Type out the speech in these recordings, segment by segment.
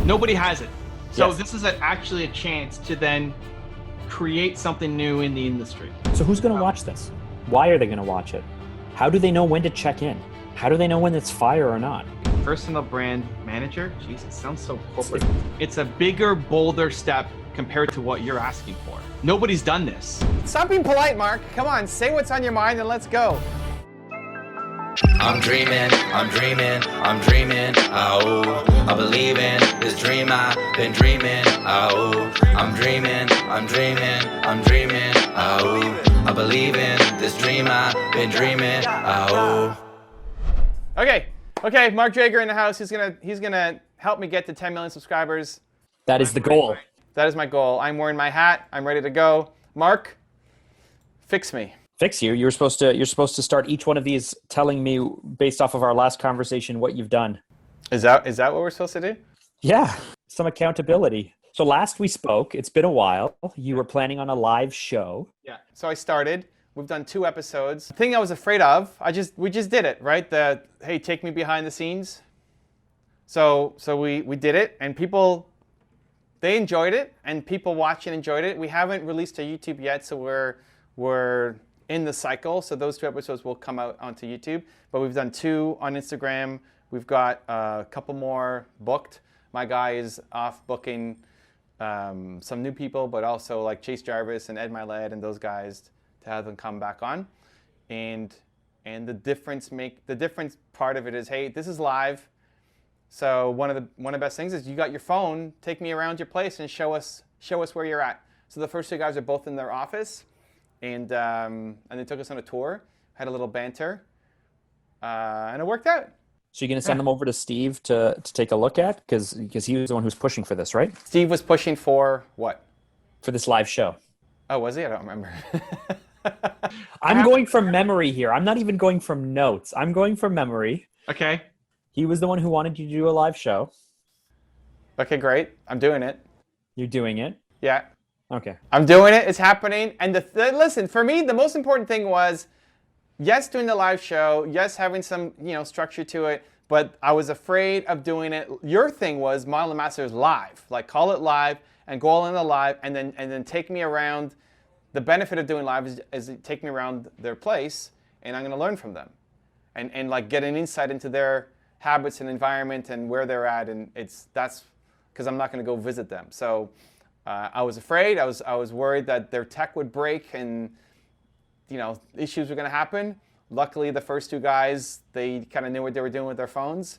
Nobody has it. So Yes. this is actually a chance to then create something new in the industry. So who's going to watch this? Why are they going to watch it? How do they know when to check in? How do they know when it's fire or not? Personal brand manager? Jeez, it sounds so corporate. It's a bigger, bolder step compared to what you're asking for. Nobody's done this. Stop being polite, Mark. Come on, say what's on your mind and let's go. I'm dreaming, oh, I believe in this dream I've been dreaming, oh, I'm dreaming, oh, I believe in this dream I've been dreaming, oh. Okay, Mark Drager in the house. He's gonna help me get to 10 million subscribers. That is the goal. That is my goal. I'm wearing my hat. I'm ready to go. Mark, fix me. Fix you. You're supposed to start each one of these telling me based off of our last conversation what you've done. Is that what we're supposed to do? Yeah, some accountability. So last we spoke, it's been a while. You were planning on a live show. Yeah. So I started. We've done 2 episodes. The thing I was afraid of, we just did it, right? The hey, take me behind the scenes. So we did it, and people, they enjoyed it, and people watching enjoyed it. We haven't released to YouTube yet, so we're in the cycle. So those 2 episodes will come out onto YouTube. But we've done 2 on Instagram. We've got a couple more booked. My guy is off booking some new people, but also like Chase Jarvis and Ed Milet and those guys to have them come back on. And the difference part of it is, hey, this is live. So one of the best things is you got your phone, take me around your place and show us where you're at. So the first 2 guys are both in their office, and they took us on a tour, had a little banter, and it worked out. So you're going to send them over to Steve to take a look at? Because he was the one who's pushing for this, right? Steve was pushing for what? For this live show. Oh, was he? I don't remember. I'm going from memory here. I'm not even going from notes. I'm going from memory. Okay. He was the one who wanted you to do a live show. Okay, great. I'm doing it. You're doing it? Yeah. Okay. I'm doing it. It's happening. And listen, for me, the most important thing was, yes, doing the live show, yes, having some, structure to it, but I was afraid of doing it. Your thing was Model Masters live, like call it live and go all in the live, and then take me around. The benefit of doing live is take me around their place, and I'm going to learn from them, and like get an insight into their habits and environment and where they're at, and that's because I'm not going to go visit them. So I was afraid. I was worried that their tech would break and issues were going to happen. Luckily, the first 2 guys, they kind of knew what they were doing with their phones,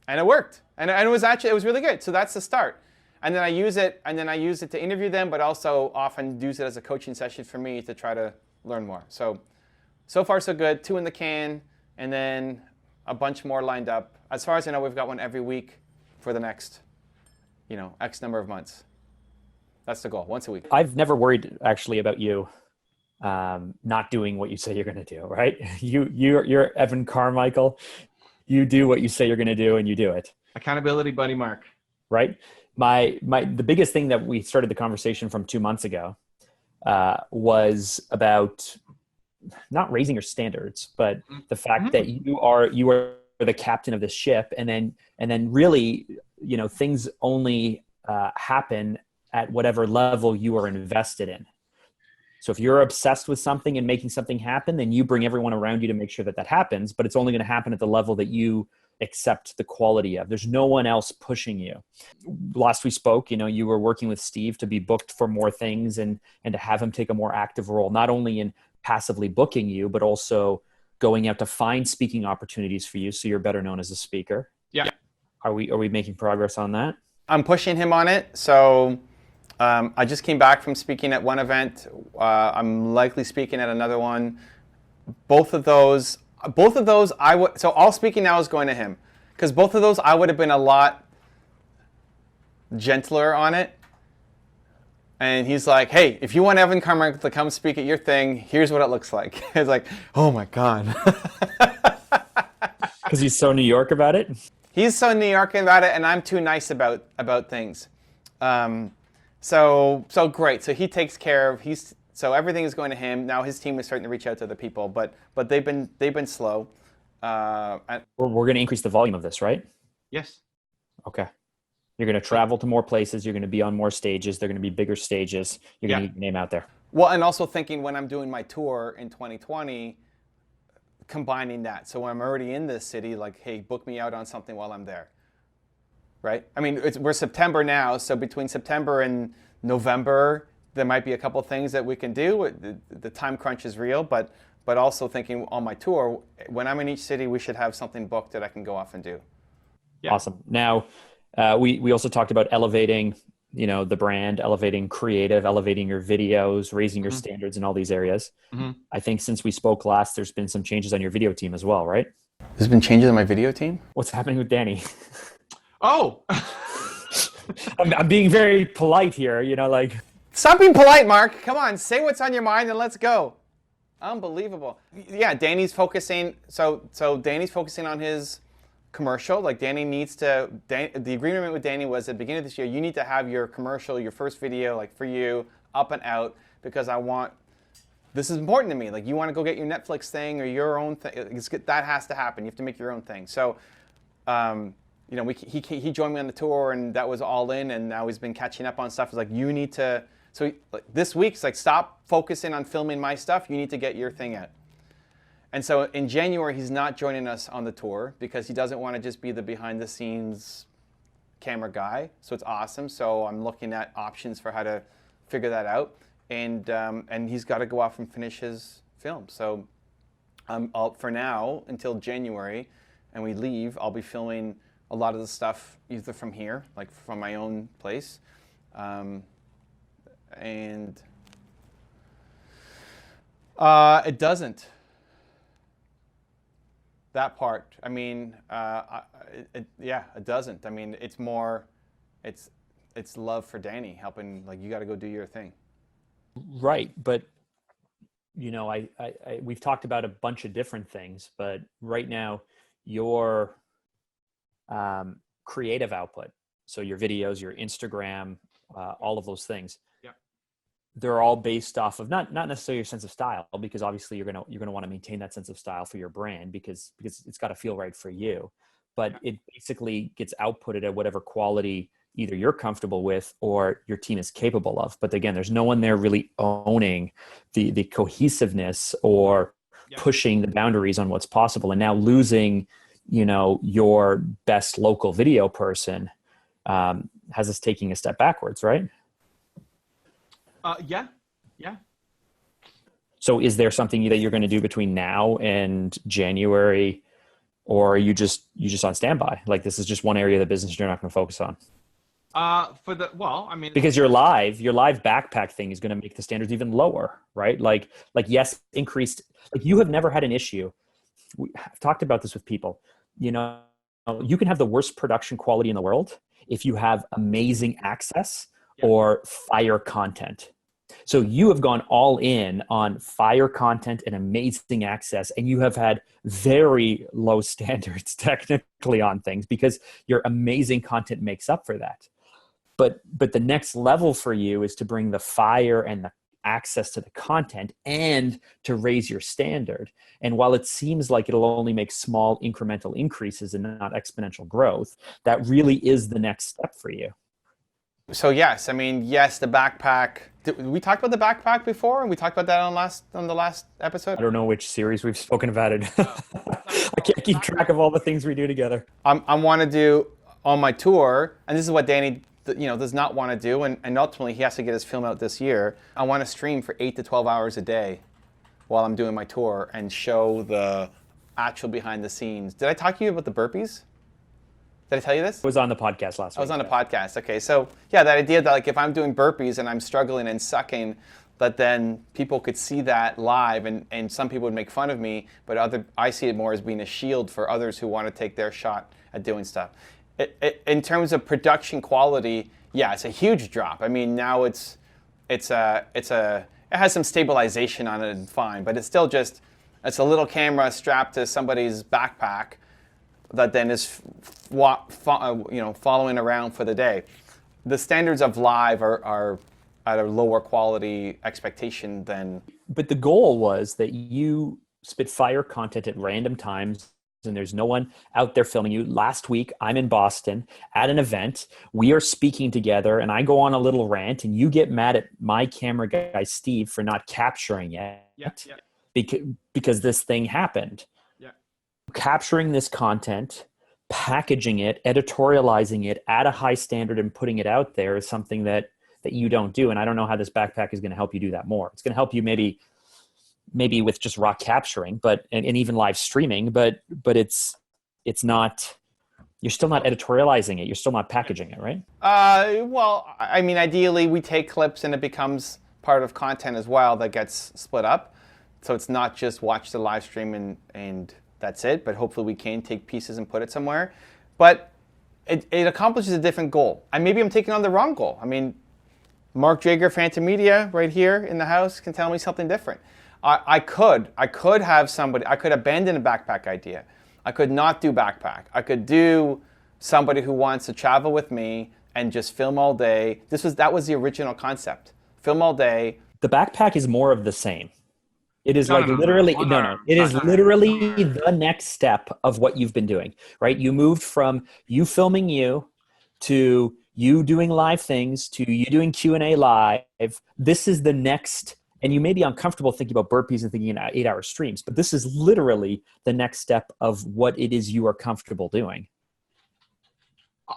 and it worked. And it was really good. So that's the start. And then I use it to interview them, but also often use it as a coaching session for me to try to learn more. So far so good. 2 in the can, and then a bunch more lined up. As far as I know, we've got one every week for the next, X number of months. That's the goal, once a week. I've never worried actually about you not doing what you say you're going to do, right? You're Evan Carmichael. You do what you say you're going to do, and you do it. Accountability buddy, Mark. Right? The biggest thing that we started the conversation from 2 months ago was about not raising your standards, but the fact that you are the captain of the ship, and then really, things only happen at whatever level you are invested in. So if you're obsessed with something and making something happen, then you bring everyone around you to make sure that happens, but it's only going to happen at the level that you accept the quality of. There's no one else pushing you. Last we spoke, you were working with Steve to be booked for more things and to have him take a more active role, not only in passively booking you, but also going out to find speaking opportunities for you so you're better known as a speaker. Yeah. Are we making progress on that? I'm pushing him on it. So I just came back from speaking at one event. I'm likely speaking at another one. Both of those so all speaking now is going to him, because both of those I would have been a lot gentler on it. And he's like, hey, if you want Evan Carmichael to come speak at your thing, here's what it looks like. It's like, oh my God. Because he's so New York about it? He's so New York about it, and I'm too nice about things. So great. So he takes care of, so everything is going to him. Now his team is starting to reach out to other people, but they've been slow. We're going to increase the volume of this, right? Yes. Okay. You're going to travel to more places. You're going to be on more stages. They're going to be bigger stages. You're going to get your name out there. Well, and also thinking when I'm doing my tour in 2020, combining that. So when I'm already in this city, like, hey, book me out on something while I'm there. Right? I mean, we're September now, so between September and November, there might be a couple things that we can do. The time crunch is real, but also thinking on my tour, when I'm in each city, we should have something booked that I can go off and do. Yeah. Awesome. Now, we also talked about elevating, the brand, elevating creative, elevating your videos, raising your standards in all these areas. I think since we spoke last, there's been some changes on your video team as well, right? There's been changes on my video team? What's happening with Danny? Oh, I'm being very polite here, like. Stop being polite, Mark. Come on, say what's on your mind and let's go. Unbelievable. Yeah, Danny's focusing. So Danny's focusing on his commercial. Like Danny needs to. The agreement with Danny was at the beginning of this year. You need to have your commercial, your first video, like for you, up and out because I want. This is important to me. Like you want to go get your Netflix thing or your own thing. That has to happen. You have to make your own thing. So. He joined me on the tour and that was all in, and now he's been catching up on stuff. It's like you need to. So this week's like stop focusing on filming my stuff. You need to get your thing out. And so in January he's not joining us on the tour because he doesn't want to just be the behind the scenes camera guy. So it's awesome. So I'm looking at options for how to figure that out. And he's got to go off and finish his film. So for now until January, and we leave, I'll be filming a lot of the stuff either from here, like from my own place, and it doesn't. That part, I mean, it doesn't. I mean, it's more, it's love for Danny, helping, like, you got to go do your thing. Right, but we've talked about a bunch of different things, but right now, your creative output, so your videos, your Instagram, all of those things, they're all based off of not necessarily your sense of style, because obviously you're gonna want to maintain that sense of style for your brand because it's got to feel right for you, but it basically gets outputted at whatever quality either you're comfortable with or your team is capable of. But again, there's no one there really owning the cohesiveness or pushing the boundaries on what's possible. And now losing, your best local video person has us taking a step backwards, right? Yeah. So is there something that you're going to do between now and January, or are you just on standby? Like this is just one area of the business you're not going to focus on? Because your live backpack thing is going to make the standards even lower, right? Like yes, increased. Like you have never had an issue. I've talked about this with people. You can have the worst production quality in the world if you have amazing access or fire content. So you have gone all in on fire content and amazing access, and you have had very low standards technically on things because your amazing content makes up for that. But the next level for you is to bring the fire and the access to the content and to raise your standard. And while it seems like it'll only make small incremental increases and not exponential growth, that really is the next step for you. So yes, the backpack. We talked about the backpack before, and we talked about that on the last episode. I don't know which series we've spoken about it. I can't keep track of all the things we do together. I want to do on my tour, and this is what Danny does not want to do, and ultimately he has to get his film out this year. I want to stream for 8 to 12 hours a day while I'm doing my tour and show the actual behind the scenes. Did I talk to you about the burpees? Did I tell you this? I was on the podcast last week. I was on the podcast. Okay, so yeah, that idea that like if I'm doing burpees and I'm struggling and sucking, that then people could see that live, and some people would make fun of me, but I see it more as being a shield for others who want to take their shot at doing stuff. In terms of production quality, yeah, it's a huge drop. I mean, now it has some stabilization on it and fine, but it's still just, it's a little camera strapped to somebody's backpack that then is following around for the day. The standards of live are at a lower quality expectation than. But the goal was that you spit fire content at random times and there's no one out there filming you. Last week, I'm in Boston at an event. We are speaking together, and I go on a little rant, and you get mad at my camera guy, Steve, for not capturing it because this thing happened. Yeah. Capturing this content, packaging it, editorializing it at a high standard and putting it out there is something that you don't do. And I don't know how this backpack is going to help you do that more. It's going to help you maybe with just raw capturing, and even live streaming, but it's not, you're still not editorializing it. You're still not packaging it, right? Well, I mean, ideally we take clips and it becomes part of content as well that gets split up. So it's not just watch the live stream and that's it, but hopefully we can take pieces and put it somewhere. But it accomplishes a different goal. And maybe I'm taking on the wrong goal. I mean, Mark Jager, Phantom Media, right here in the house, can tell me something different. I could have somebody, I could abandon a backpack idea. I could not do backpack. I could do somebody who wants to travel with me and just film all day. That was the original concept. Film all day. The backpack is more of the same. It is literally the next step of what you've been doing, right? You moved from you filming you to you doing live things to you doing Q&A live. This is the next. And you may be uncomfortable thinking about burpees and thinking in 8-hour streams, but this is literally the next step of what it is you are comfortable doing.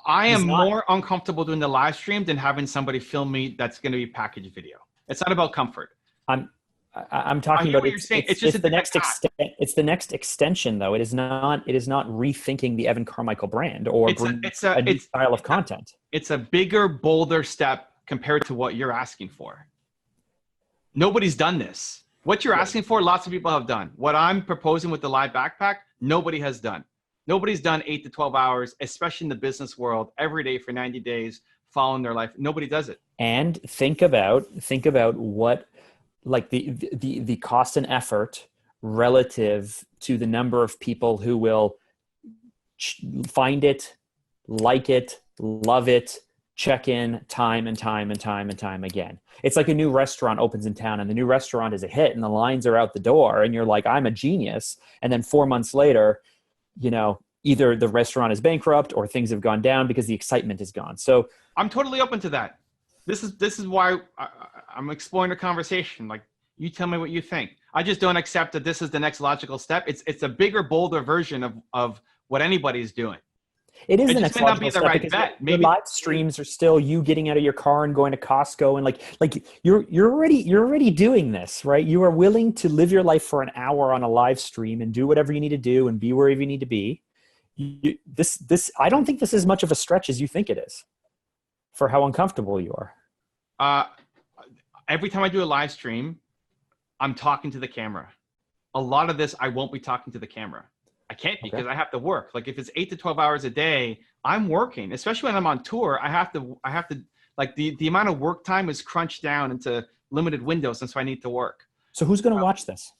I am more uncomfortable doing the live stream than having somebody film me that's going to be packaged video. It's not about comfort. I'm talking about it's the next extension though. It is not rethinking the Evan Carmichael brand or a new style of content. It's a bigger, bolder step compared to what you're asking for. Nobody's done this. What you're asking for, lots of people have done. What I'm proposing with the live backpack, nobody has done. Nobody's done 8 to 12 hours, especially in the business world, every day for 90 days, following their life. Nobody does it. And think about what, like the cost and effort relative to the number of people who will find it, like it, love it, check in time and time again. It's like a new restaurant opens in town and the new restaurant is a hit and the lines are out the door and you're like, I'm a genius. And then 4 months later, either the restaurant is bankrupt or things have gone down because the excitement is gone. So I'm totally open to that. This is why I'm exploring the conversation. Like, you tell me what you think. I just don't accept that this is the next logical step. It's a bigger, bolder version of what anybody's doing. It is the the next next may not be logical the step right because bet. the live streams are still you getting out of your car and going to Costco and like you're already doing this, right? You are willing to live your life for an hour on a live stream and do whatever you need to do and be wherever you need to be. This I don't think this is much of a stretch as you think it is for how uncomfortable you are. Every time I do a live stream, I'm talking to the camera. A lot of this I won't be talking to the camera. I can't because I have to work. Like if it's 8 to 12 hours a day, I'm working, especially when I'm on tour. I have to like the amount of work time is crunched down into limited windows. And so I need to work. So who's going to watch this?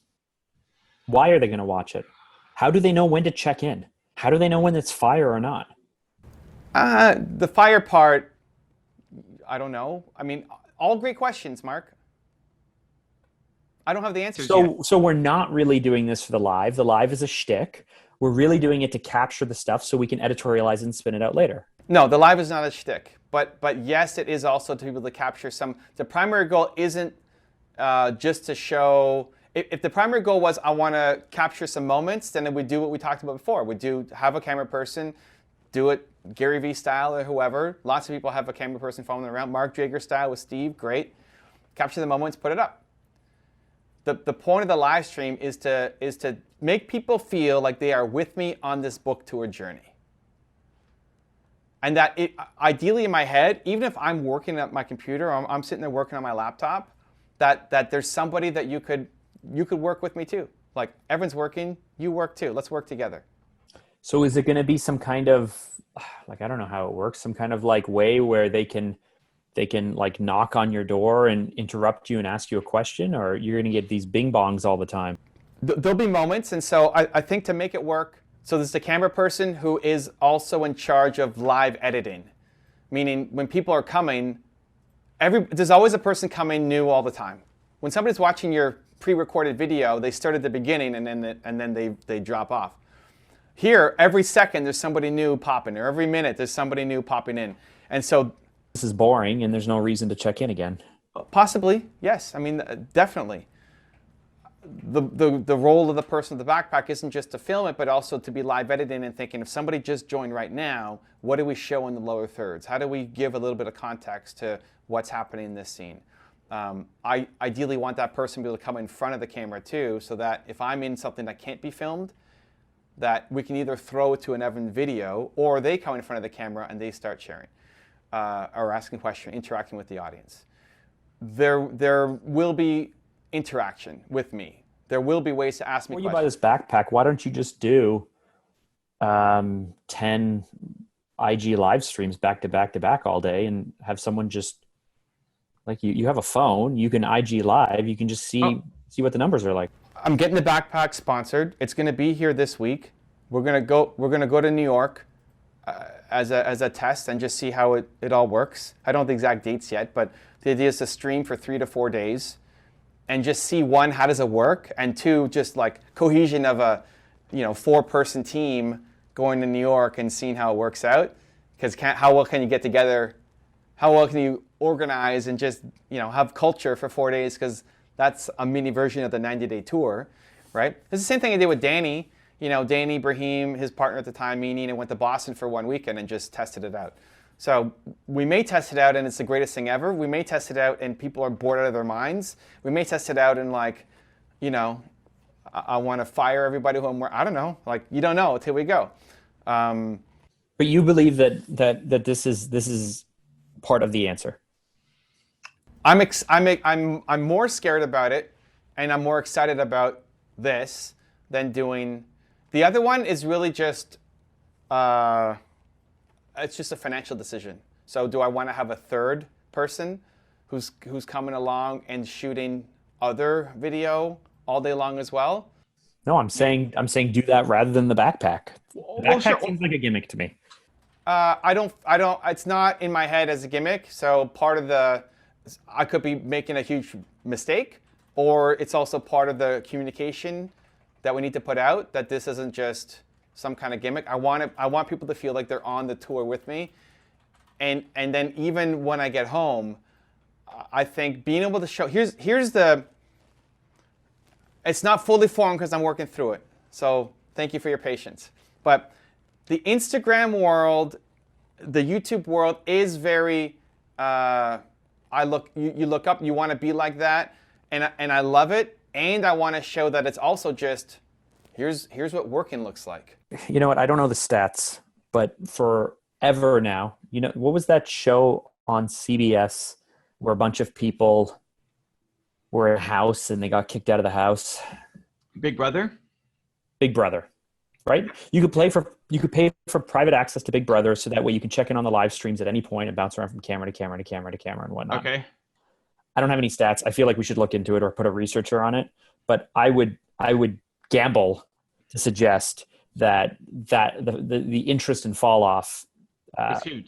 Why are they going to watch it? How do they know when to check in? How do they know when it's fire or not? The fire part, I don't know. I mean, all great questions, Mark. I don't have the answers yet. So we're not really doing this for the live. The live is a shtick. We're really doing it to capture the stuff so we can editorialize and spin it out later. No, the live is not a shtick. But yes, it is also to be able to capture some. The primary goal isn't just to show. If the primary goal was I want to capture some moments, then we do what we talked about before. We do have a camera person, do it Gary Vee style or whoever. Lots of people have a camera person following them around. Mark Jager style with Steve, great. Capture the moments, put it up. The point of the live stream is to make people feel like they are with me on this book tour journey. And that ideally in my head, even if I'm working at my computer or I'm sitting there working on my laptop, that there's somebody that you could work with me too. Like everyone's working, you work too. Let's work together. So is it going to be some kind of, like, I don't know how it works, some kind of like way where they can like knock on your door and interrupt you and ask you a question, or you're going to get these bing bongs all the time? There'll be moments. And so I think to make it work, so there's the camera person who is also in charge of live editing, meaning when people are coming, there's always a person coming new all the time. When somebody's watching your pre-recorded video, they start at the beginning and then they drop off. Here, every second there's somebody new popping, or every minute there's somebody new popping in. And so This is boring, and there's no reason to check in again. possibly, yes. I mean, definitely. The role of the person with the backpack isn't just to film it, but also to be live editing and thinking, if somebody just joined right now, what do we show in the lower thirds? How do we give a little bit of context to what's happening in this scene? I ideally want that person to be able to come in front of the camera too, so that if I'm in something that can't be filmed, that we can either throw it to an Evan video, or they come in front of the camera and they start sharing, or asking questions, interacting with the audience. There will be interaction with me. There will be ways to ask me Before you questions. buy this backpack, why don't you just do 10 IG live streams back to back to back all day, and have someone just, like, you have a phone, you can IG live, you can just see what the numbers are like. I'm getting the backpack sponsored. It's going to be here this week. We're going to go to New York as a test and just see how it all works. I don't know the exact dates yet, but the idea is to stream for 3 to 4 days and just see, one, how does it work, and two, just like cohesion of a 4-person team going to New York and seeing how it works out. Because how well can you get together? How well can you organize and just have culture for 4 days? Because that's a mini version of the 90-day tour, right? It's the same thing I did with Danny. Danny, Brahim, his partner at the time, meaning, and went to Boston for 1 weekend and just tested it out. So we may test it out and it's the greatest thing ever. We may test it out and people are bored out of their minds. We may test it out and I want to fire everybody who I don't know. You don't know until we go. But you believe that this is part of the answer. I'm more scared about it, and I'm more excited about this than doing the other one. Is really just it's just a financial decision. So do I want to have a third person who's coming along and shooting other video all day long as well? No, I'm saying do that rather than the backpack. The backpack seems like a gimmick to me. I don't. It's not in my head as a gimmick. So I could be making a huge mistake, or it's also part of the communication that we need to put out, that this isn't just some kind of gimmick. I want people to feel like they're on the tour with me, and then even when I get home, I think being able to show it's not fully formed because I'm working through it. So thank you for your patience. But the Instagram world, the YouTube world is very. You look up, you want to be like that, and I love it, and I want to show that it's also just here's what working looks like. You know what? I don't know the stats, but forever now, what was that show on CBS where a bunch of people were in a house and they got kicked out of the house? Big Brother? Big Brother, right? You could pay for private access to Big Brother, so that way you can check in on the live streams at any point and bounce around from camera to camera to camera to camera and whatnot. Okay. I don't have any stats. I feel like we should look into it or put a researcher on it, but I would gamble to suggest that the interest and fall off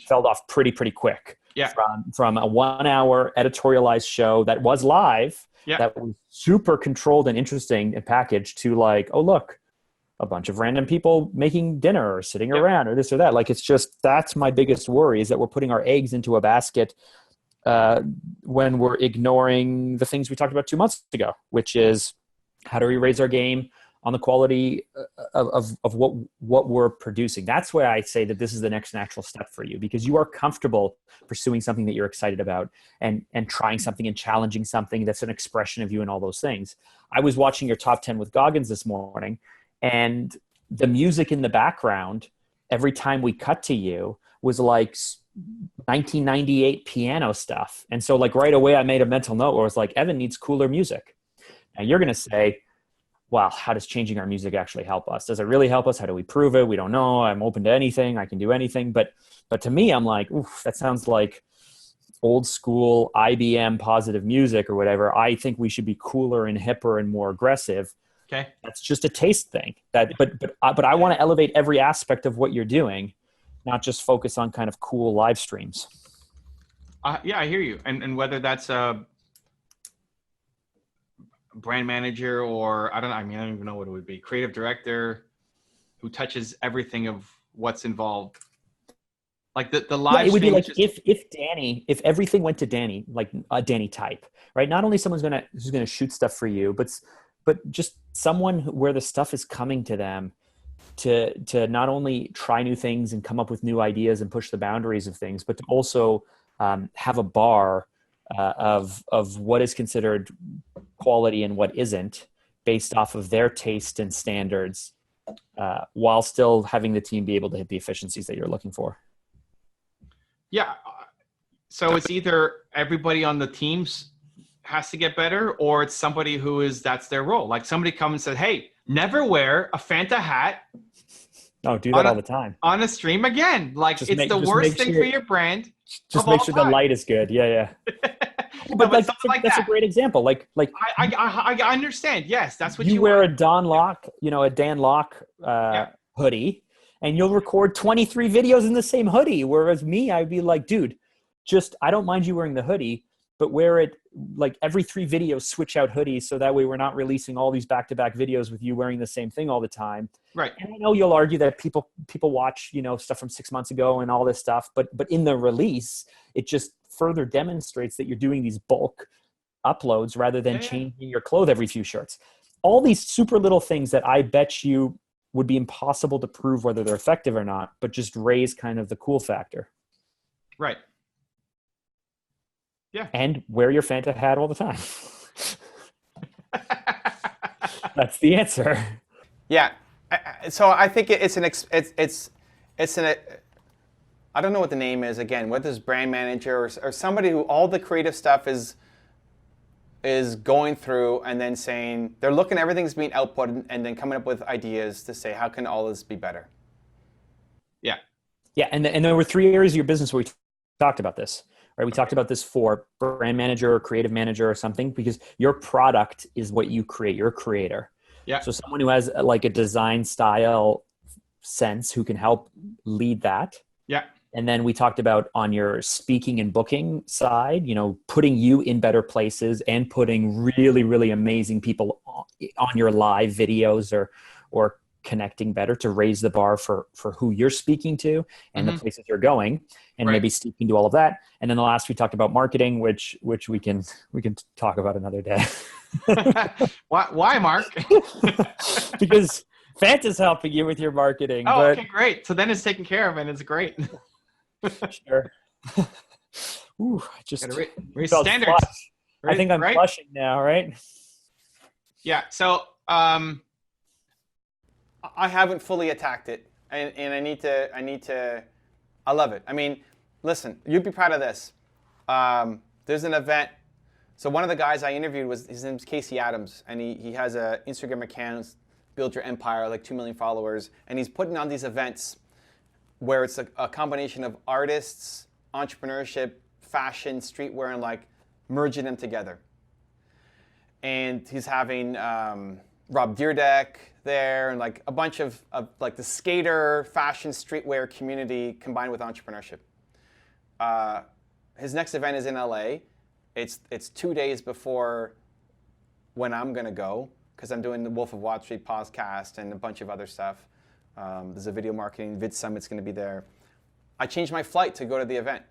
fell off pretty quick. Yeah. From a 1-hour editorialized show that was live, that was super controlled and interesting and packaged, to oh look, a bunch of random people making dinner or sitting around or this or that. It's just, that's my biggest worry, is that we're putting our eggs into a basket when we're ignoring the things we talked about 2 months ago, which is, how do we raise our game on the quality of what we're producing? That's why I say that this is the next natural step for you, because you are comfortable pursuing something that you're excited about and trying something and challenging something that's an expression of you and all those things. I was watching your top 10 with Goggins this morning, and the music in the background, every time we cut to you, was 1998 piano stuff. And so right away I made a mental note where it's Evan needs cooler music. Now you're going to say, well, how does changing our music actually help us? Does it really help us? How do we prove it? We don't know. I'm open to anything. I can do anything. But to me, I'm oof, that sounds like old school IBM positive music or whatever. I think we should be cooler and hipper and more aggressive. Okay. That's just a taste thing. But I want to elevate every aspect of what you're doing, not just focus on kind of cool live streams. Yeah, I hear you. And whether that's a brand manager or I don't even know what it would be, creative director, who touches everything of what's involved. Like the live it would be stream like just, if everything went to Danny, like a Danny type, right? Not only someone's who's gonna shoot stuff for you, but just someone where the stuff is coming to them to not only try new things and come up with new ideas and push the boundaries of things, but to also have a bar of what is considered quality and what isn't, based off of their taste and standards, while still having the team be able to hit the efficiencies that you're looking for. yeah. So it's either everybody on the teams has to get better, or it's somebody that's their role. Like somebody come and said, hey, never wear a Fanta hat. Oh, do that all the time on a stream again. Like it's the worst thing for your brand. Just make sure the light is good. Yeah. But like, that's a great example. Like I understand. Yes, that's what you wear a Dan Lok hoodie, and you'll record 23 videos in the same hoodie. Whereas me, I'd be like, dude, I don't mind you wearing the hoodie, but wear it like every 3 videos, switch out hoodies. So that way we're not releasing all these back-to-back videos with you wearing the same thing all the time. Right. And I know you'll argue that people watch, stuff from 6 months ago and all this stuff, but in the release, it just further demonstrates that you're doing these bulk uploads rather than changing your clothes every few shirts. All these super little things that I bet you would be impossible to prove whether they're effective or not, but just raise kind of the cool factor. Right. Yeah. And wear your Fanta hat all the time. That's the answer. Yeah. So I think it's an I don't know what the name is again, whether it's brand manager or somebody who all the creative stuff is going through and then saying they're looking, everything's being output and then coming up with ideas to say how can all this be better. Yeah. Yeah, and there were 3 areas of your business where we talked about this. Right, we talked about this for brand manager or creative manager or something, because your product is what you create. You're a creator. Yeah. So someone who has like a design style sense who can help lead that. Yeah. And then we talked about on your speaking and booking side, putting you in better places and putting really, really amazing people on your live videos or connecting better to raise the bar for who you're speaking to and the places you're going, and maybe Steve can do all of that. And then the last, we talked about marketing, which we can talk about another day. Why, Mark? Because Fanta's helping you with your marketing. Okay, great. So then it's taken care of and it's great. Sure. Ooh, I just raise standards. I think I'm flushing now, right? Yeah. So I haven't fully attacked it, and I need to. I love it. I mean, listen, you'd be proud of this. There's an event. So one of the guys I interviewed his name's Casey Adams, and he has a Instagram account, Build Your Empire, like 2 million followers, and he's putting on these events where it's a combination of artists, entrepreneurship, fashion, streetwear, and like merging them together. And he's having Rob Deerdeck there, and like a bunch of like the skater, fashion, streetwear community combined with entrepreneurship. His next event is in LA. It's 2 days before when I'm gonna go, because I'm doing the Wolf of Wall Street podcast and a bunch of other stuff. There's a video marketing vid summit's gonna be there. I changed my flight to go to the event,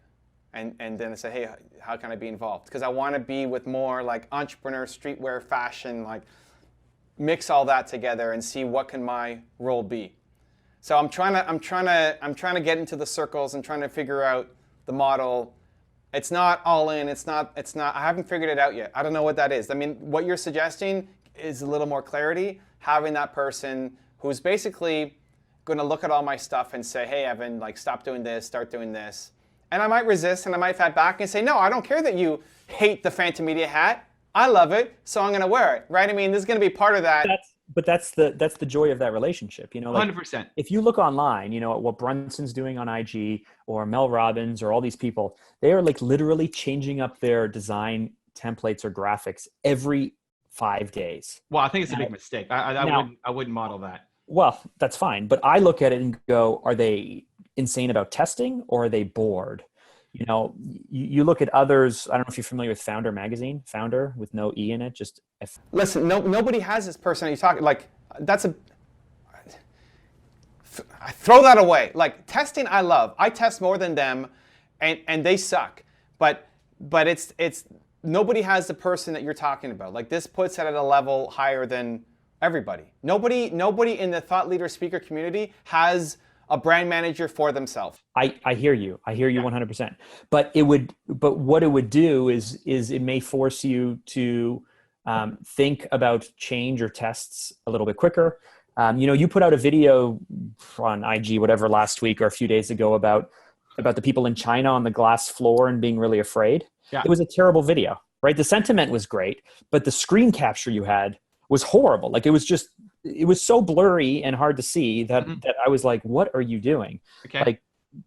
and then I said, hey, how can I be involved? Because I want to be with more like entrepreneur, streetwear, fashion, like mix all that together and see what can my role be. So I'm trying to get into the circles and trying to figure out the model. It's not all in. It's not. I haven't figured it out yet. I don't know what that is. I mean, what you're suggesting is a little more clarity. Having that person who's basically going to look at all my stuff and say, hey, Evan, like stop doing this, start doing this. And I might resist and I might fight back and say, no, I don't care that you hate the Phantom Media hat. I love it, so I'm going to wear it, right? I mean, this is going to be part of that. But that's the joy of that relationship, like 100%. If you look online, at what Brunson's doing on IG or Mel Robbins or all these people, they are like literally changing up their design templates or graphics every 5 days. Well, I think it's a big mistake. I wouldn't model that. Well, that's fine. But I look at it and go, are they insane about testing or are they bored? You look at others. I don't know if you're familiar with Founder magazine, Founder with no E in it, just F. Listen, nobody has this person. You talk like that's a. throw that away. Like testing, I love. I test more than them, and they suck. But it's nobody has the person that you're talking about. Like this puts it at a level higher than everybody. Nobody in the thought leader speaker community has a brand manager for themselves. I hear you. I hear you 100%. But what it would do is it may force you to think about change or tests a little bit quicker. You put out a video on IG, whatever, last week or a few days ago about the people in China on the glass floor and being really afraid. Yeah. It was a terrible video, right? The sentiment was great, but the screen capture you had was horrible. Like it was so blurry and hard to see that I was like, what are you doing? Okay. Like,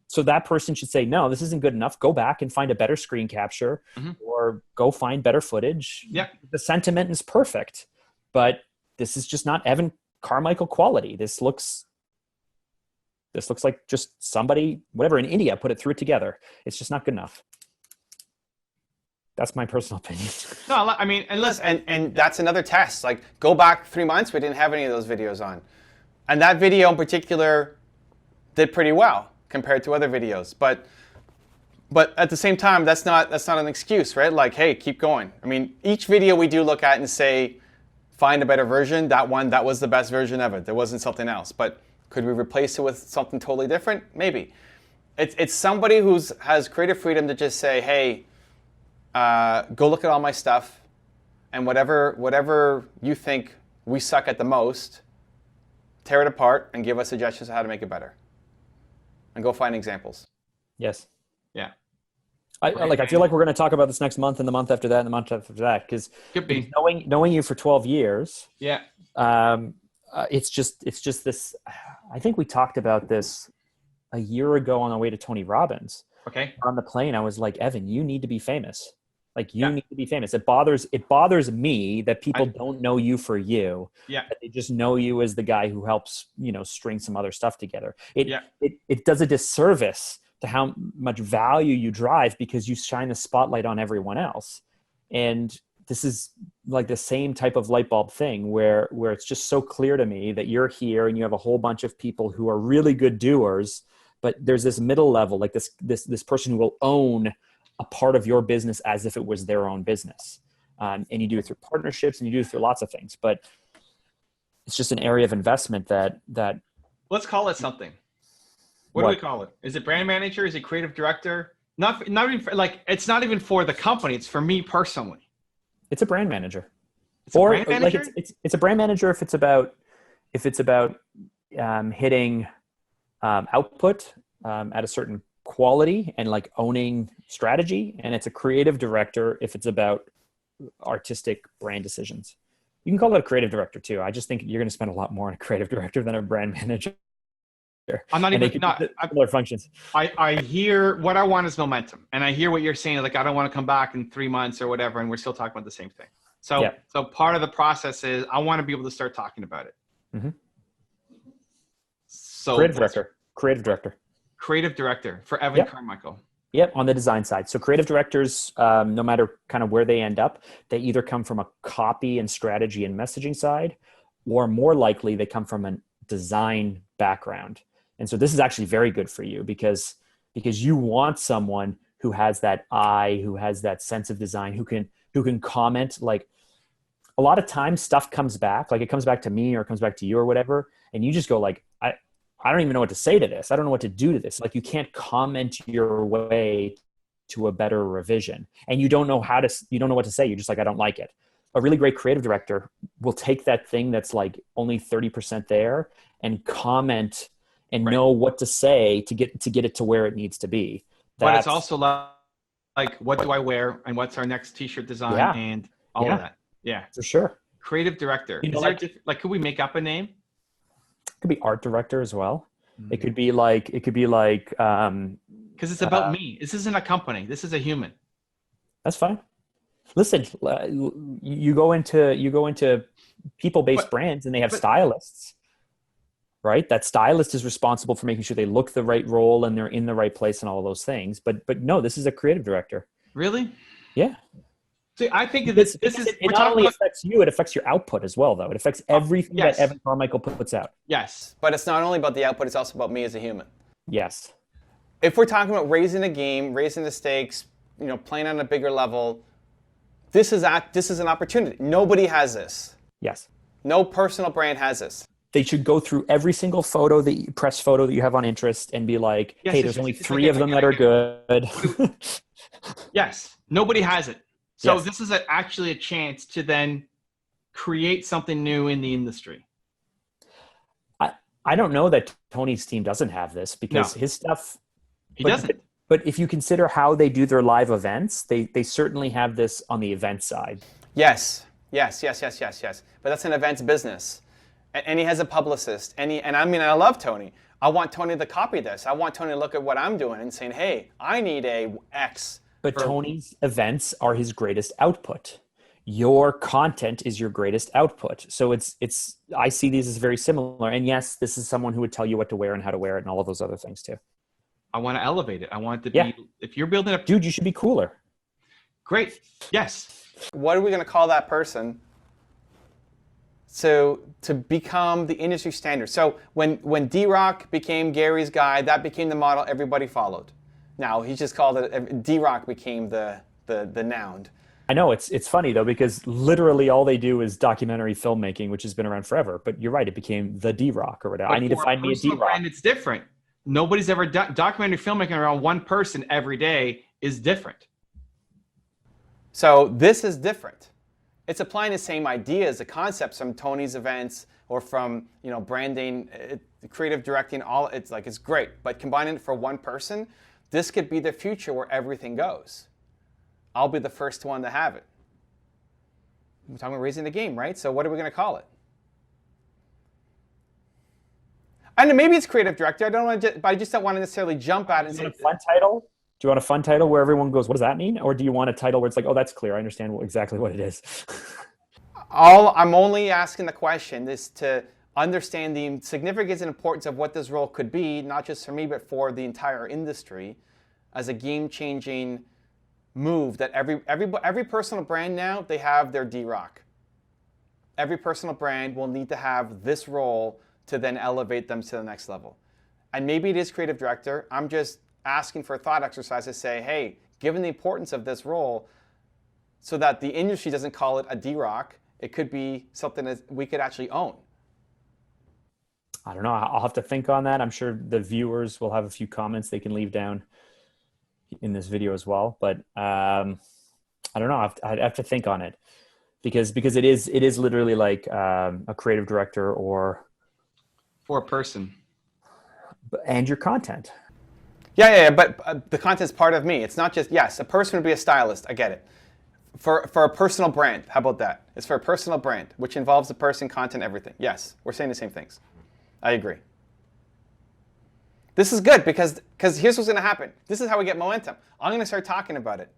so that person should say, no, this isn't good enough. Go back and find a better screen capture or go find better footage. Yeah. The sentiment is perfect, but this is just not Evan Carmichael quality. This looks like just somebody, whatever, in India put it together. It's just not good enough. That's my personal opinion. No, I mean, and listen, and that's another test. Like go back 3 months, we didn't have any of those videos on, and that video in particular did pretty well compared to other videos. But at the same time, that's not an excuse, right? Like, hey, keep going. I mean, each video we do look at and say, find a better version. That was the best version of it. There wasn't something else. But could we replace it with something totally different? Maybe. It's somebody who has creative freedom to just say, hey, go look at all my stuff, and whatever you think we suck at the most, tear it apart and give us suggestions on how to make it better. And go find examples. Yes. Yeah. I feel like we're going to talk about this next month and the month after that and the month after that because knowing you for 12 years. Yeah. It's just this. I think we talked about this a year ago on the way to Tony Robbins. Okay. On the plane, I was like, Evan, you need to be famous. Like you need to be famous. It bothers me that people don't know you for you. Yeah. That they just know you as the guy who helps, string some other stuff together. It does a disservice to how much value you drive because you shine the spotlight on everyone else. And this is like the same type of light bulb thing where it's just so clear to me that you're here and you have a whole bunch of people who are really good doers, but there's this middle level, like this person who will own a part of your business as if it was their own business. And you do it through partnerships and you do it through lots of things, but it's just an area of investment that let's call it something. What do we call it? Is it brand manager? Is it creative director? Not even like, it's not even for the company. It's for me personally. It's a brand manager. It's a brand manager? Like it's a brand manager if it's about hitting output at a certain quality and like owning strategy, and it's a creative director if it's about artistic brand decisions. You can call it a creative director too. I just think you're going to spend a lot more on a creative director than a brand manager. I'm not even similar functions. I hear what I want is momentum, and I hear what you're saying. Like I don't want to come back in 3 months or whatever, and we're still talking about the same thing. So part of the process is I want to be able to start talking about it. Mm-hmm. So creative director for Evan Carmichael. Yep, on the design side. So creative directors, no matter kind of where they end up, they either come from a copy and strategy and messaging side, or more likely they come from a design background. And so this is actually very good for you because you want someone who has that eye, who has that sense of design, who can comment. Like a lot of times stuff comes back, like it comes back to me or it comes back to you or whatever. And you just go like, I don't even know what to say to this. I don't know what to do to this. Like you can't comment your way to a better revision, and you don't know what to say. You're just like, I don't like it. A really great creative director will take that thing that's like only 30% there and comment and know what to say to get it to where it needs to be. But it's also like what do I wear and what's our next t-shirt design and all of that. Yeah, for sure. Creative director. Is there could we make up a name? It could be art director as well. Mm-hmm. It could be like because it's about me. This isn't a company. This is a human. That's fine. Listen, you go into people-based brands and they have stylists, right? That stylist is responsible for making sure they look the right role and they're in the right place and all of those things. But no, this is a creative director. Really? Yeah. See, I think this is it we're not talking only about, affects you, it affects your output as well, though. It affects everything yes. that Evan Carmichael puts out. yes. But it's not only about the output, it's also about me as a human. Yes. If we're talking about raising a game, raising the stakes, playing on a bigger level, this is an opportunity. Nobody has this. Yes. No personal brand has this. They should go through every single press photo that you have on Interest and be like, Yes, hey, yes, there's yes, only yes, 3 of them that are good. Yes. Nobody has it. So Yes. this is actually a chance to then create something new in the industry. I don't know that Tony's team doesn't have this because No. his stuff. He doesn't. But if you consider how they do their live events, they certainly have this on the event side. Yes. But that's an events business. And he has a publicist. And I love Tony. I want Tony to copy this. I want Tony to look at what I'm doing and saying, hey, I need a X. But Tony's events are his greatest output. Your content is your greatest output. So I see these as very similar. And yes, this is someone who would tell you what to wear and how to wear it and all of those other things too. I want to elevate it. I want it to Yeah. be, if you're building up, Dude, you should be cooler. great. Yes. What are we going to call that person to become the industry standard? So when D-Rock became Gary's guy, that became the model everybody followed. Now, he just called it, D-Rock became the noun. I know it's funny though, because literally all they do is documentary filmmaking, which has been around forever. But you're right. It became the D-Rock or whatever. But I need to for find me a personal D-Rock. brand, it's different. Nobody's ever done documentary filmmaking around one person every day is different. So this is different. It's applying the same ideas, the concepts from Tony's events or from branding, creative directing. It's great, but combining it for one person, this could be the future where everything goes. I'll be the first one to have it. We're talking about raising the game, right? So what are we going to call it? I know maybe it's creative director. I don't want to, but I just don't want to necessarily jump at it and Do you say want a fun title? Do you want a fun title where everyone goes, what does that mean? Or do you want a title where it's like, oh, that's clear. I understand exactly what it is. I'm only asking the question is to understand the significance and importance of what this role could be, not just for me, but for the entire industry as a game-changing move that every personal brand now, they have their D-Rock. Every personal brand will need to have this role to then elevate them to the next level. And maybe it is creative director. I'm just asking for a thought exercise to say, hey, given the importance of this role, so that the industry doesn't call it a D-Rock, it could be something that we could actually own. I don't know. I'll have to think on that. I'm sure the viewers will have a few comments they can leave down in this video as well. But I don't know. I'd have to think on it because it is literally like a creative director or For a person. and your content. Yeah, but the content's part of me. It's not just, yes, a person would be a stylist. I get it. For a personal brand, how about that? It's for a personal brand, which involves the person, content, everything. Yes, we're saying the same things. I agree. This is good because here's what's going to happen. This is how we get momentum. I'm going to start talking about it.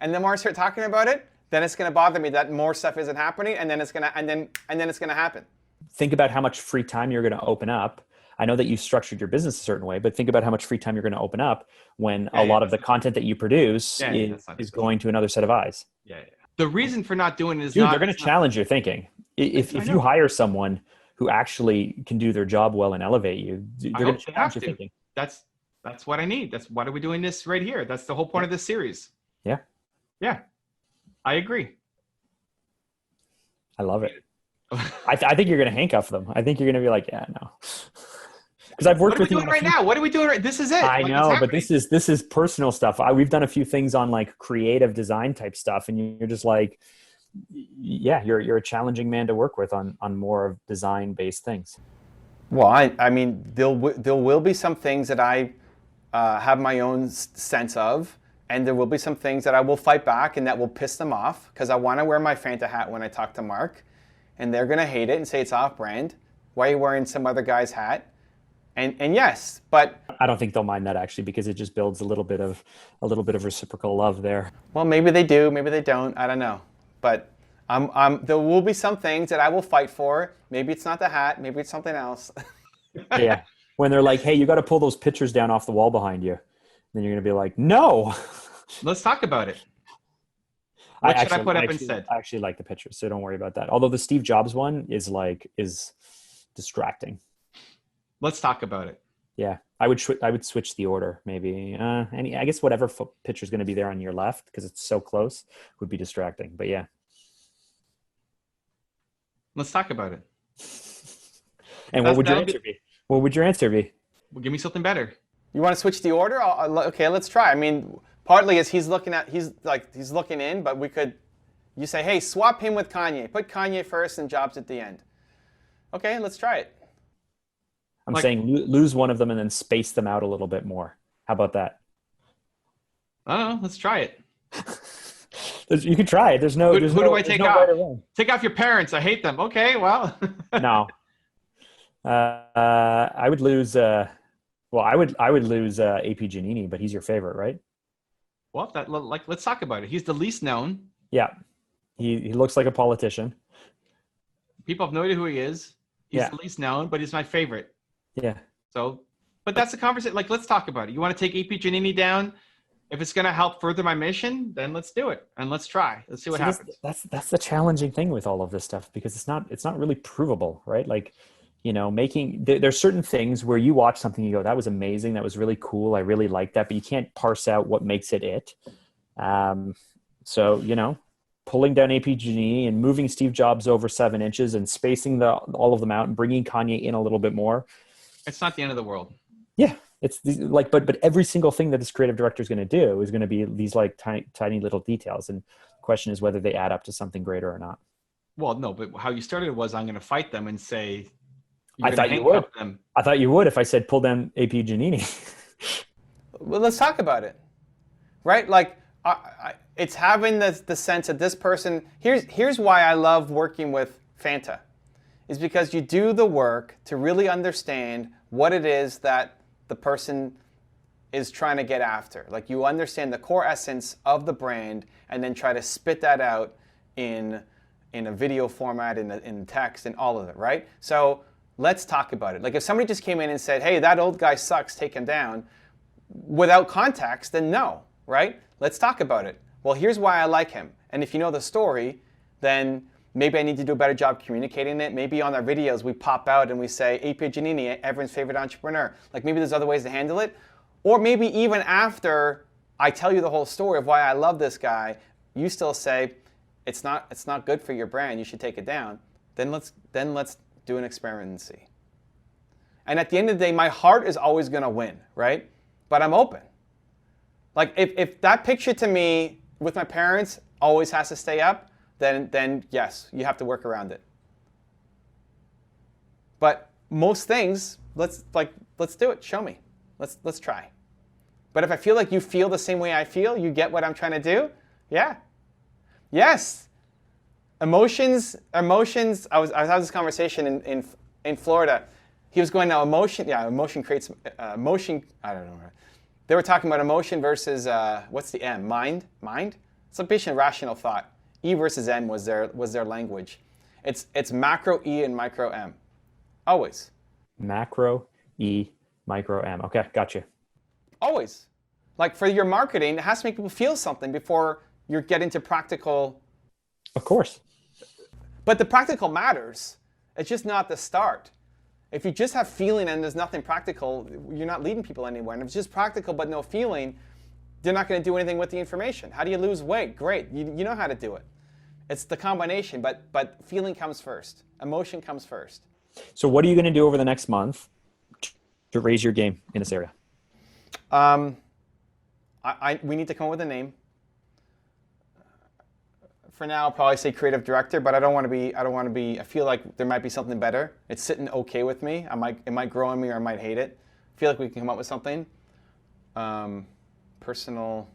And the more I start talking about it, then it's going to bother me that more stuff isn't happening, and then it's going to happen. Think about how much free time you're going to open up. I know that you've structured your business a certain way, but think about how much free time you're going to open up when a lot of the content that you produce is going to another set of eyes. Yeah. The reason for not doing it is Dude, they're going to challenge your thinking. If you hire someone who actually can do their job well and elevate you, they're going to challenge your thinking. That's what I need. That's why are we doing this right here? That's the whole point of this series. Yeah. Yeah. I agree. I love it. I think you're going to handcuff them. I think you're going to be like, yeah, no. Because I've worked with you right now. What are we doing right? This is it. I know, but this is personal stuff. We've done a few things on like creative design type stuff, and you're just like, yeah, you're a challenging man to work with on more of design based things. Well, I mean, there will be some things that I have my own sense of, and there will be some things that I will fight back and that will piss them off because I want to wear my Fanta hat when I talk to Mark, and they're gonna hate it and say it's off brand. Why are you wearing some other guy's hat? And yes, but I don't think they'll mind that actually because it just builds a little bit of reciprocal love there. Well, maybe they do, maybe they don't. I don't know, but there will be some things that I will fight for. Maybe it's not the hat, maybe it's something else. Yeah, when they're like, "Hey, you got to pull those pictures down off the wall behind you," then you're gonna be like, "No." Let's talk about it. What should I put up instead? I actually like the pictures, so don't worry about that. Although the Steve Jobs one is distracting. Let's talk about it. Yeah, I would switch the order maybe. I guess whatever picture is going to be there on your left because it's so close would be distracting. But yeah, let's talk about it. And what would your answer be? What would your answer be? Well, give me something better. You want to switch the order? Okay, let's try. I mean, partly is he's looking in, but you say, hey, swap him with Kanye. Put Kanye first and Jobs at the end. Okay, let's try it. I'm saying lose one of them and then space them out a little bit more. How about that? I don't know. Let's try it. You can try it. Who do I take off? Take off your parents. I hate them. Okay, well. No. I would lose. I would lose AP Giannini, but he's your favorite, right? Well, let's talk about it. He's the least known. Yeah, he looks like a politician. People have no idea who he is. He's the least known, but he's my favorite. Yeah. So, but that's the conversation. Let's talk about it. You want to take AP Giannini down? If it's going to help further my mission, then let's do it and let's try. Let's see what happens. That's the challenging thing with all of this stuff because it's not really provable, right? Like, there's certain things where you watch something, you go, that was amazing. That was really cool. I really like that, but you can't parse out what makes it. So, pulling down AP Giannini and moving Steve Jobs over 7 inches and spacing all of them out and bringing Kanye in a little bit more. It's not the end of the world. Yeah. It's but every single thing that this creative director is going to do is going to be these like tiny little details. And the question is whether they add up to something greater or not. Well, no, but how you started was I'm going to fight them and say, I thought you would. I thought you would if I said pull down AP Giannini. Well, let's talk about it, right? Like, it's having the sense that this person. Here's why I love working with Fanta, is because you do the work to really understand what it is that the person is trying to get after. Like, you understand the core essence of the brand, and then try to spit that out in a video format, in text, and all of it, right? So. Let's talk about it. Like if somebody just came in and said, hey, that old guy sucks, take him down, without context, then no, right? Let's talk about it. Well, here's why I like him. And if you know the story, then maybe I need to do a better job communicating it. Maybe on our videos we pop out and we say, AP Giannini, everyone's favorite entrepreneur. Like maybe there's other ways to handle it. Or maybe even after I tell you the whole story of why I love this guy, you still say, it's not good for your brand, you should take it down. Then let's do an experiment and see. And at the end of the day, my heart is always going to win, right? But I'm open. Like if that picture to me with my parents always has to stay up, then yes, you have to work around it. But most things, let's do it. Show me. Let's try. But if I feel like you feel the same way I feel, you get what I'm trying to do, yeah. Yes. Emotions. I was having this conversation in Florida. He was going, now emotion. Yeah, emotion creates emotion. I don't know. They were talking about emotion versus what's the M? Mind. It's a patient rational thought. E versus M was their language. It's macro E and micro M. Always. Macro E, micro M. Okay, gotcha. Always. Like for your marketing, it has to make people feel something before you're getting to practical. Of course. But the practical matters. It's just not the start. If you just have feeling and there's nothing practical, you're not leading people anywhere. And if it's just practical but no feeling, they're not going to do anything with the information. How do you lose weight? Great. You know how to do it. It's the combination, but feeling comes first. Emotion comes first. So what are you going to do over the next month to raise your game in this area? We need to come up with a name. For now, I'll probably say creative director, but I don't want to be, I feel like there might be something better. It's sitting okay with me. It might grow on me or I might hate it. I feel like we can come up with something. Personal,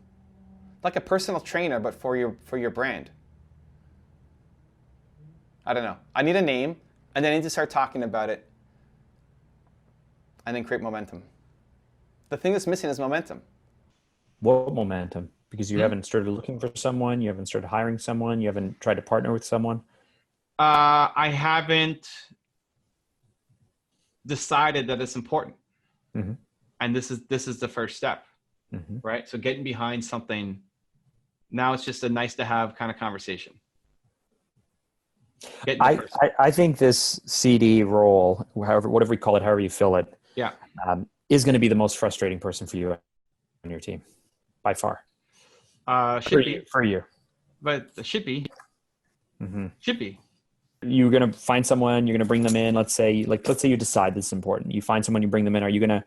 like a personal trainer, but for your brand. I don't know. I need a name, and then I need to start talking about it, and then create momentum. The thing that's missing is momentum. What momentum? Because you haven't started looking for someone, you haven't started hiring someone, you haven't tried to partner with someone? I haven't decided that it's important. Mm-hmm. And this is the first step, right? So getting behind something Now it's just a nice to have kind of conversation. Getting the person. I think this CD role, whatever we call it, however you fill it, Yeah. Is going to be the most frustrating person for you on your team, by far. Should be. For you. But it should be. Mm-hmm. Should be. You're going to find someone, you're going to bring them in. Let's say you decide this is important. You find someone, you bring them in. Are you going to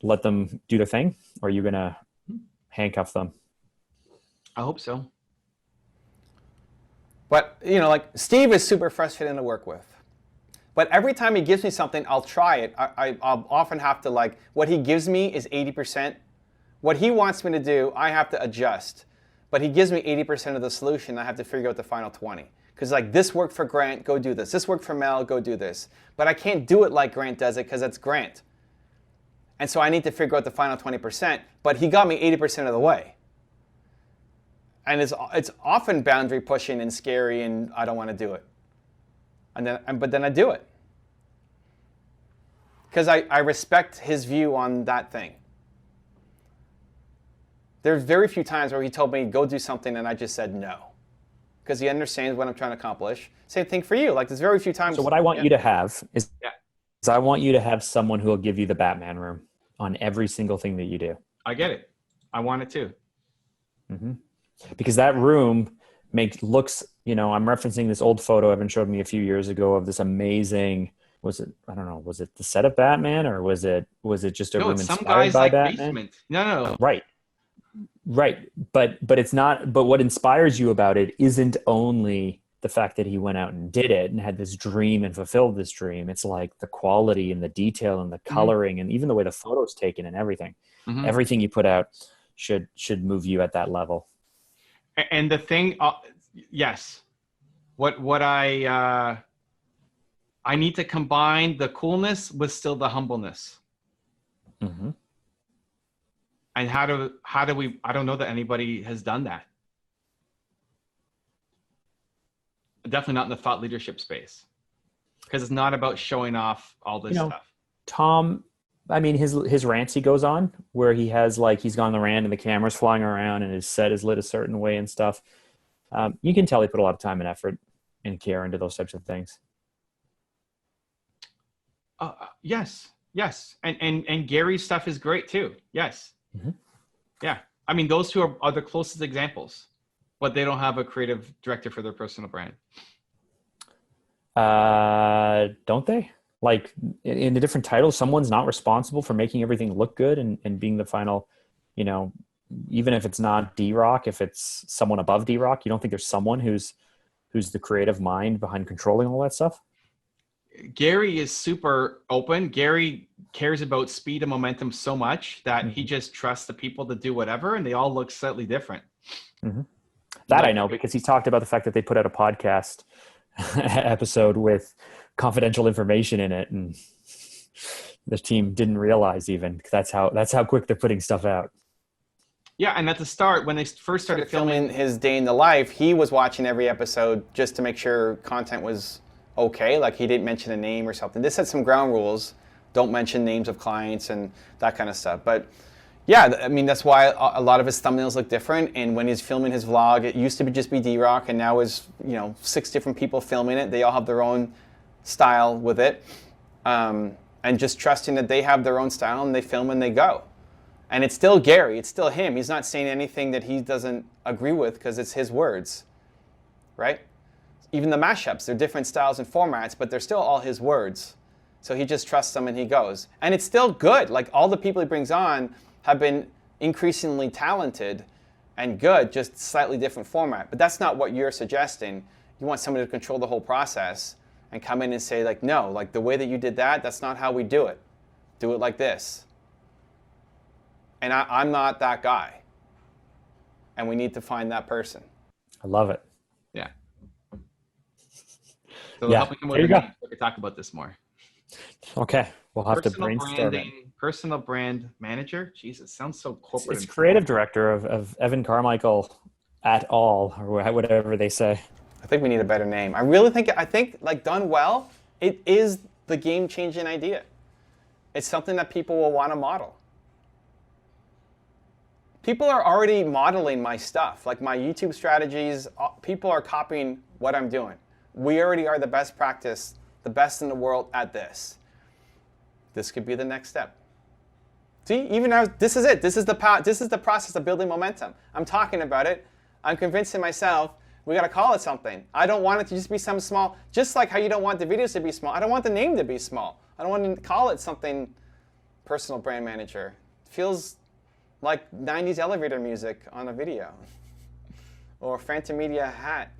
let them do their thing, or are you going to handcuff them? I hope so. But, like Steve is super frustrating to work with. But every time he gives me something, I'll try it. I'll often have to what he gives me is 80%. What he wants me to do, I have to adjust. But he gives me 80% of the solution. I have to figure out the final 20. Because this worked for Grant, go do this. This worked for Mel, go do this. But I can't do it like Grant does it because it's Grant. And so I need to figure out the final 20%. But he got me 80% of the way. And it's often boundary pushing and scary, and I don't want to do it. But then I do it. Because I respect his view on that thing. There's very few times where he told me, go do something, and I just said no. Because he understands what I'm trying to accomplish. Same thing for you. There's very few times. So what I want you to have is I want you to have someone who will give you the Batman room on every single thing that you do. I get it. I want it too. Mm-hmm. Because that room looks, I'm referencing this old photo Evan showed me a few years ago of this amazing, was it the set of Batman, or was it just a room inspired by Batman? Basement. No. Right. But it's not, but what inspires you about it isn't only the fact that he went out and did it and had this dream and fulfilled this dream. It's like the quality and the detail and the coloring and even the way the photo's taken and everything. Mm-hmm. Everything you put out should move you at that level. And the thing, yes, what I need to combine the coolness with still the humbleness. Mm-hmm. And how do we? I don't know that anybody has done that. Definitely not in the thought leadership space, because it's not about showing off all this stuff. Tom, his rants he goes on where he has he's gone on the rant and the camera's flying around and his set is lit a certain way and stuff. You can tell he put a lot of time and effort and care into those types of things. Yes. And Gary's stuff is great too. Yes. Mm-hmm. Yeah. Those two are the closest examples, but they don't have a creative director for their personal brand. Don't they? In the different titles, someone's not responsible for making everything look good and being the final, even if it's not D-Rock, if it's someone above D-Rock, you don't think there's someone who's the creative mind behind controlling all that stuff? Gary is super open. Gary cares about speed and momentum so much that he just trusts the people to do whatever, and they all look slightly different. Mm-hmm. That I know, because he talked about the fact that they put out a podcast episode with confidential information in it, and the team didn't realize even. That's how quick they're putting stuff out. Yeah, and at the start, when they first started filming his day in the life, he was watching every episode just to make sure content was okay. He didn't mention a name or something. They set some ground rules. Don't mention names of clients and that kind of stuff. But yeah, that's why a lot of his thumbnails look different. And when he's filming his vlog, it used to just be D-Rock, and now is 6 different people filming it. They all have their own style with it, and just trusting that they have their own style and they film and they go. And it's still Gary. It's still him. He's not saying anything that he doesn't agree with because it's his words, right? Even the mashups, they're different styles and formats, but they're still all his words. So he just trusts them and he goes. And it's still good. All the people he brings on have been increasingly talented and good, just slightly different format. But that's not what you're suggesting. You want somebody to control the whole process and come in and say, no, the way that you did that, that's not how we do it. Do it like this. And I'm not that guy. And we need to find that person. I love it. Yeah. So help me come with a we could talk about this more. Okay. We'll have to brainstorm it. Personal brand manager? Jesus, sounds so corporate. It's creative director of Evan Carmichael at all, or whatever they say. I think we need a better name. I think done well, it is the game-changing idea. It's something that people will want to model. people are already modeling my stuff, like my YouTube strategies. People are copying what I'm doing. We already are the best practice, the best in the world at this. This could be the next step. See, even now, this is it. This is the process of building momentum. I'm talking about it. I'm convincing myself we got to call it something. I don't want it to just be some small, just like how you don't want the videos to be small. I don't want the name to be small. I don't want to call it something personal brand manager. It feels like 90s elevator music on a video. Or Phantom Media hat.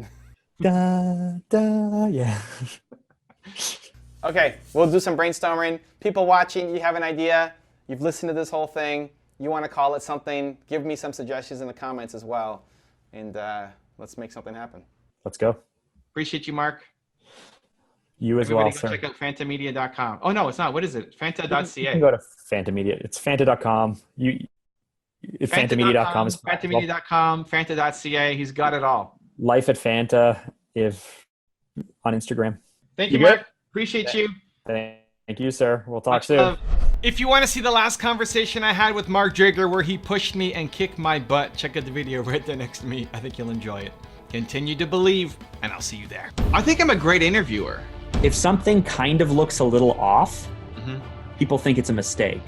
Da, da, yeah. Okay, we'll do some brainstorming. People watching, you have an idea. You've listened to this whole thing. You want to call it something. Give me some suggestions in the comments as well. And let's make something happen. Let's go. Appreciate you, Mark. You as Everybody well, go sir. check out fantamedia.com. Oh, no, it's not. What is it? Fanta.ca. You can go to Fanta Media. It's Fanta.com. Fantamedia.com is Fantamedia.com, Fanta.ca. He's got it all. Life at Fanta on Instagram. Thank you, You good? Mark. Appreciate you. Thank you, sir. We'll talk Much soon. love. If you want to see the last conversation I had with Mark Drager where he pushed me and kicked my butt, check out the video right there next to me. I think you'll enjoy it. Continue to believe, and I'll see you there. I think I'm a great interviewer. If something kind of looks a little off, Mhm. people think it's a mistake.